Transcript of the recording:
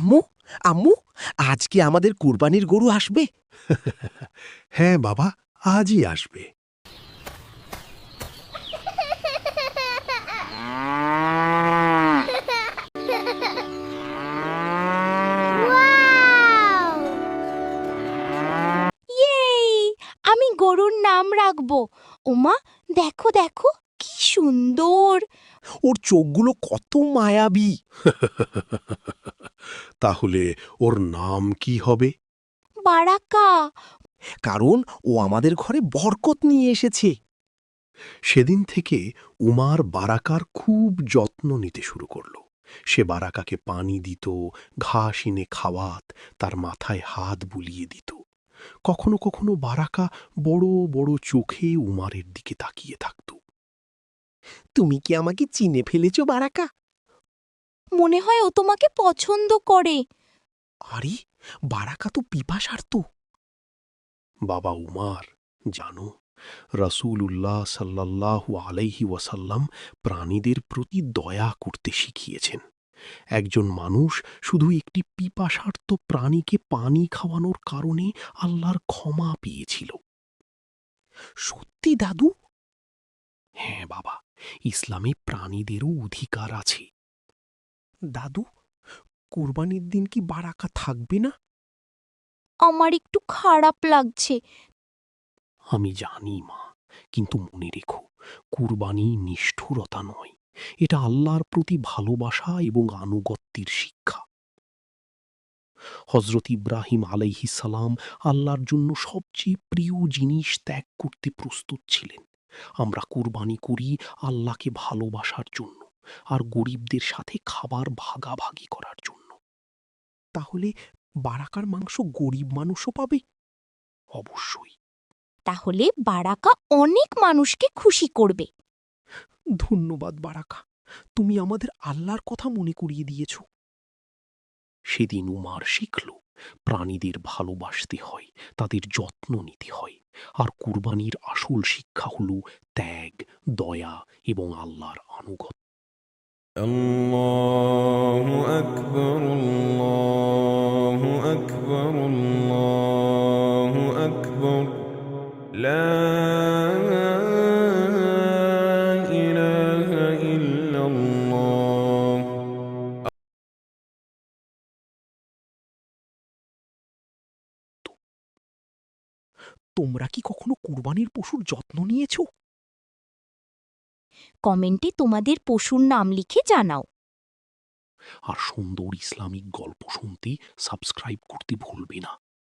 আম্মু, আম্মু, আজকে আমাদের কুরবানির গরু আসবে? হ্যাঁ বাবা, আজই আসবে। ইয়েই! আমি গরুর নাম রাখবো। ওমা, দেখো দেখো কি সুন্দর! ওর চোখগুলো কত মায়াবী। তাহলে ওর নাম কি হবে? বারাকা। কারণ ও আমাদের ঘরে বরকত নিয়ে এসেছে। সেদিন থেকে উমার বারাকার খুব যত্ন নিতে শুরু করল। সে বারাকাকে পানি দিত, ঘাস এনে খাওয়াত, তার মাথায় হাত বুলিয়ে দিত। কখনো কখনো বারাকা বড় বড় চোখে উমারের দিকে তাকিয়ে থাকত। তুমি কি আমাকে চিনে ফেলেছ বারাকা? মনে হয় ও তোমাকে পছন্দ করে। আরে, বারাকা তো পিপাসার্ত। বাবা উমার, জানো, রাসূলুল্লাহ সাল্লাল্লাহু আলাইহি ওয়াসাল্লাম প্রাণীদের প্রতি দয়া করতে শিখিয়েছেন। একজন মানুষ শুধু একটি পিপাসার্ত প্রাণীকে পানি খাওয়ানোর কারণে আল্লাহর ক্ষমা পেয়েছিল। সত্যি দাদু? হ্যাঁ বাবা, ইসলামে প্রাণীদেরও অধিকার আছে। দাদু, কুরবানির দিন কি বারাকা থাকবে না? আমার একটু খারাপ লাগছে। আমি জানি মা, কিন্তু মনে রেখো, কুরবানি নিষ্ঠুরতা নয়, এটা আল্লাহর প্রতি ভালোবাসা এবং আনুগত্যের শিক্ষা। হজরত ইব্রাহিম আলাইহিস সালাম আল্লাহর জন্য সবচেয়ে প্রিয় জিনিস ত্যাগ করতে প্রস্তুত ছিলেন। আমরা কুরবানি করি আল্লাহকে ভালোবাসার জন্য, আর গরিবদের সাথে খাবার ভাগাভাগি করার জন্য। তাহলে বারাকার মাংস গরিব মানুষও পাবে? অবশ্যই। তাহলে বারাকা অনেক মানুষকে খুশি করবে। ধন্যবাদ বারাকা, তুমি আমাদের আল্লাহর কথা মনে করিয়ে দিয়েছ। সেদিন উমার শিখল, প্রাণীদের ভালোবাসতে হয়, তাদের যত্ন নিতে হয়। আর কুরবানির আসল শিক্ষা হল ত্যাগ, দয়া এবং আল্লাহর আনুগত্য। الله أكبر الله أكبر الله أكبر لا إله إلا الله তোমরা কি কখনো কুরবানির পশুর যত্ন নিয়েছ? কমেন্টে তোমাদের পশুর নাম লিখে জানাও। আর সুন্দর ইসলামিক গল্প শুনতে সাবস্ক্রাইব করতে ভুলবে না।